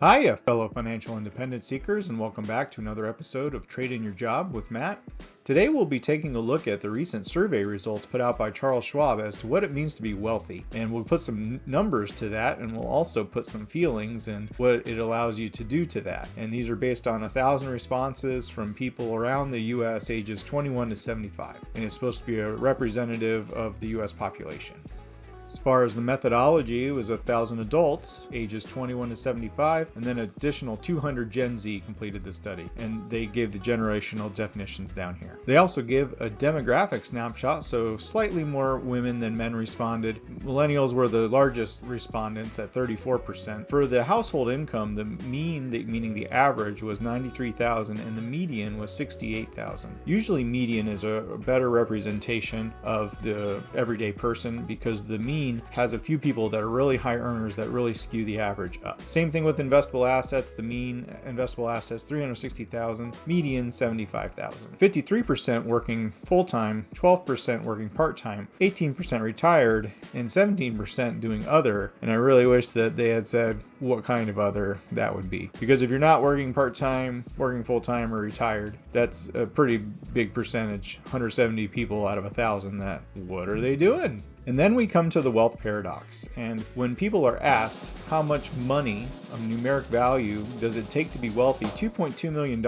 Hiya, fellow financial independence seekers, and welcome back to another episode of Trade in Your Job with Matt. Today we'll be taking a look at the recent survey results put out by Charles Schwab as to what it means to be wealthy. And we'll put some numbers to that, and we'll also put some feelings and what it allows you to do to that. And these are based on 1,000 responses from people around the U.S. ages 21 to 75. And it's supposed to be a representative of the U.S. population. As far as the methodology, it was 1,000 adults, ages 21 to 75, and then additional 200 Gen Z completed the study, and they gave the generational definitions down here. They also give a demographic snapshot, so slightly more women than men responded. Millennials were the largest respondents at 34%. For the household income, the mean, meaning the average, was $93,000, and the median was $68,000. Usually median is a better representation of the everyday person because the mean has a few people that are really high earners that really skew the average up. Same thing with investable assets. The mean investable assets $360,000, median $75,000. 53% working full-time, 12% working part-time, 18% retired, and 17% doing other. And I really wish that they had said what kind of other that would be, because if you're not working part-time, working full-time, or retired, that's a pretty big percentage. 170 people out of 1,000 that, what are they doing? And then we come to the wealth paradox. And when people are asked how much money, a numeric value, does it take to be wealthy, $2.2 million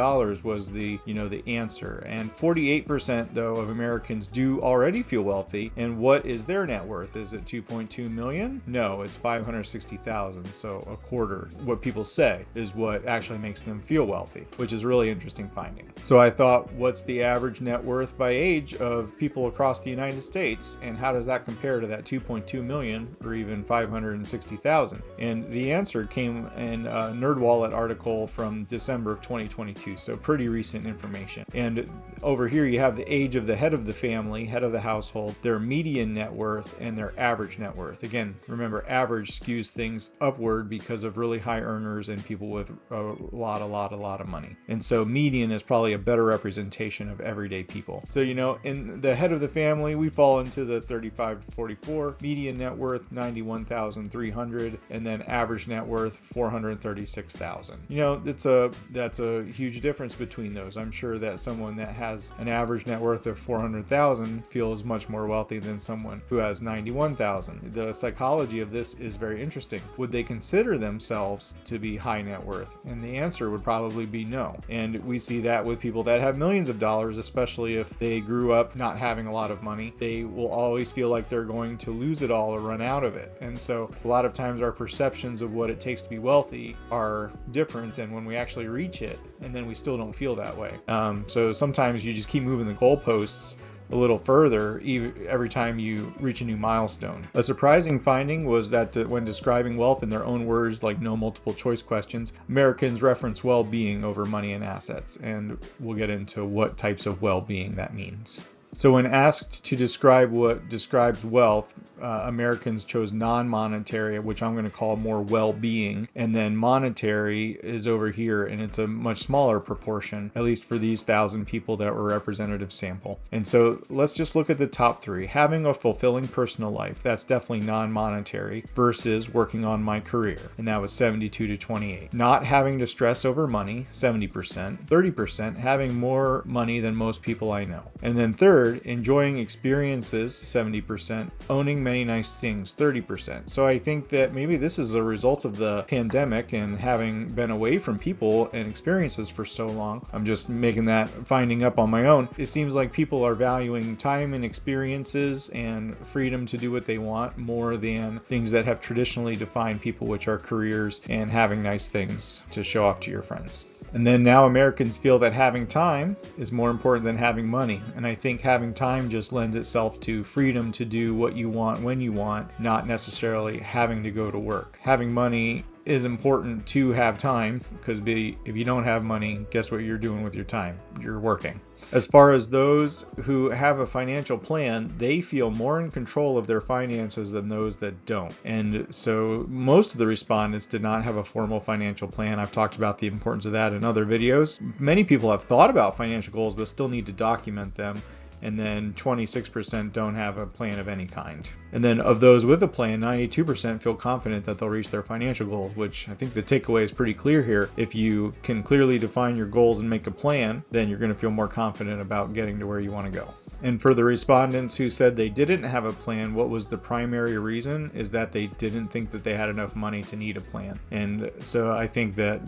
was the answer. And 48% though of Americans do already feel wealthy. And what is their net worth? Is it 2.2 million? No, it's 560,000. So a quarter. What people say is what actually makes them feel wealthy, which is a really interesting finding. So I thought, what's the average net worth by age of people across the United States? And how does that compare to that 2.2 million or even 560,000? And the answer came in a NerdWallet article from December of 2022, so pretty recent information. And over here you have the age of the head of the family, head of the household, their median net worth, and their average net worth. Again, remember, average skews things upward because of really high earners and people with a lot of money. And so median is probably a better representation of everyday people. So, in the head of the family, we fall into the 35 to 44, median net worth $91,300, and then average net worth $436,000. That's a huge difference between those. I'm sure that someone that has an average net worth of $400,000 feels much more wealthy than someone who has $91,000. The psychology of this is very interesting. Would they consider themselves to be high net worth? And the answer would probably be no. And we see that with people that have millions of dollars, especially if they grew up not having a lot of money. They will always feel like they're going to lose it all or run out of it. And so a lot of times our perceptions of what it takes to be wealthy are different than when we actually reach it, and then we still don't feel that way. So sometimes you just keep moving the goalposts a little further every time you reach a new milestone. A surprising finding was that when describing wealth in their own words, like no multiple choice questions, Americans reference well-being over money and assets, and we'll get into what types of well-being that means. So when asked to describe what describes wealth, Americans chose non-monetary, which I'm going to call more well-being, and then monetary is over here, and it's a much smaller proportion, at least for these 1,000 people that were representative sample. And so let's just look at the top three. Having a fulfilling personal life, that's definitely non-monetary, versus working on my career, and that was 72 to 28. Not having to stress over money, 70%. 30%, having more money than most people I know. And then third, enjoying experiences, 70%, owning many nice things, 30%. So I think that maybe this is a result of the pandemic and having been away from people and experiences for so long. I'm just making that finding up on my own. It seems like people are valuing time and experiences and freedom to do what they want more than things that have traditionally defined people, which are careers and having nice things to show off to your friends. And then now Americans feel that having time is more important than having money. And I think having time just lends itself to freedom to do what you want when you want, not necessarily having to go to work. Having money is important to have time, because if you don't have money, guess what you're doing with your time? You're working. As far as those who have a financial plan, they feel more in control of their finances than those that don't. And so most of the respondents did not have a formal financial plan. I've talked about the importance of that in other videos. Many people have thought about financial goals but still need to document them. And then 26% don't have a plan of any kind. And then of those with a plan, 92% feel confident that they'll reach their financial goals, which I think the takeaway is pretty clear here. If you can clearly define your goals and make a plan, then you're going to feel more confident about getting to where you want to go. And for the respondents who said they didn't have a plan, what was the primary reason is that they didn't think that they had enough money to need a plan. And so I think that,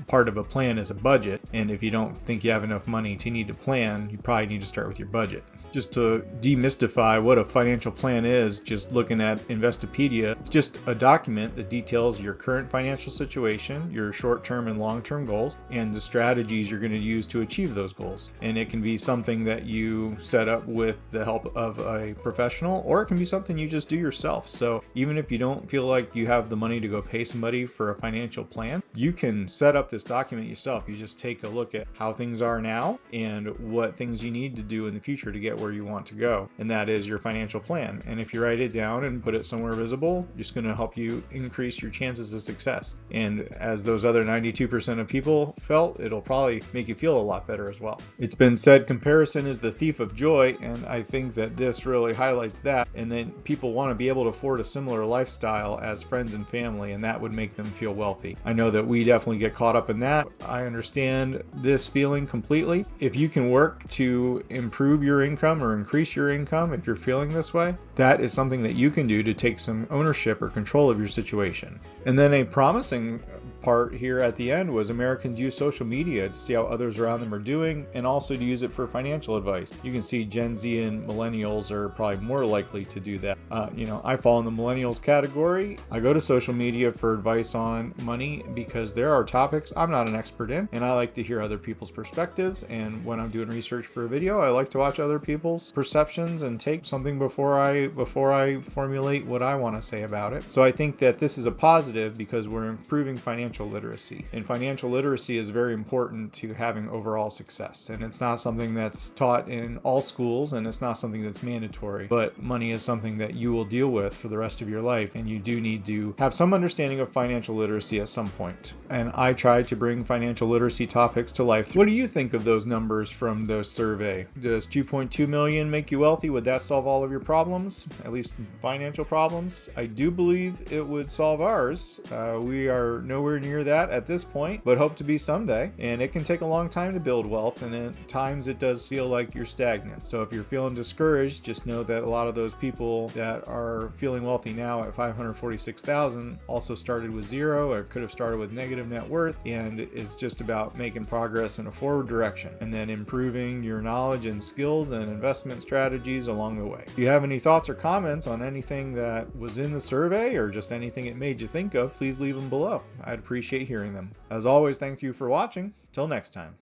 part of a plan is a budget. And if you don't think you have enough money to need a plan, you probably need to start with your budget. Just to demystify what a financial plan is, just looking at Investopedia, it's just a document that details your current financial situation, your short-term and long-term goals, and the strategies you're going to use to achieve those goals. And it can be something that you set up with the help of a professional, or it can be something you just do yourself. So even if you don't feel like you have the money to go pay somebody for a financial plan, you can set up this document yourself. You just take a look at how things are now and what things you need to do in the future to get where you want to go, and that is your financial plan. And if you write it down and put it somewhere visible, it's going to help you increase your chances of success. And as those other 92% of people felt, it'll probably make you feel a lot better as well. It's been said comparison is the thief of joy, and I think that this really highlights that. And then people want to be able to afford a similar lifestyle as friends and family, and that would make them feel wealthy. I know that we definitely get caught up in that. I understand this feeling completely. If you can work to improve your income or increase your income, if you're feeling this way, that is something that you can do to take some ownership or control of your situation. And then a promising part here at the end was Americans use social media to see how others around them are doing, and also to use it for financial advice. You can see Gen Z and millennials are probably more likely to do that. I fall in the millennials category. I go to social media for advice on money because there are topics I'm not an expert in, and I like to hear other people's perspectives. And when I'm doing research for a video, I like to watch other people's perceptions and take something before I formulate what I want to say about it. So I think that this is a positive because we're improving financial literacy, and financial literacy is very important to having overall success. And it's not something that's taught in all schools, and it's not something that's mandatory, but money is something that you will deal with for the rest of your life, and you do need to have some understanding of financial literacy at some point. And I try to bring financial literacy topics to life. What do you think of those numbers from the survey? Does 2.2 million make you wealthy? Would that solve all of your problems, at least financial problems? I do believe it would solve ours. We are nowhere near that at this point, but hope to be someday. And it can take a long time to build wealth, and at times it does feel like you're stagnant. So if you're feeling discouraged, just know that a lot of those people that are feeling wealthy now at 546,000 also started with zero, or could have started with negative net worth, and it's just about making progress in a forward direction and then improving your knowledge and skills and investment strategies along the way. If you have any thoughts or comments on anything that was in the survey or just anything it made you think of, please leave them below. I'd appreciate hearing them. As always, thank you for watching. Till next time.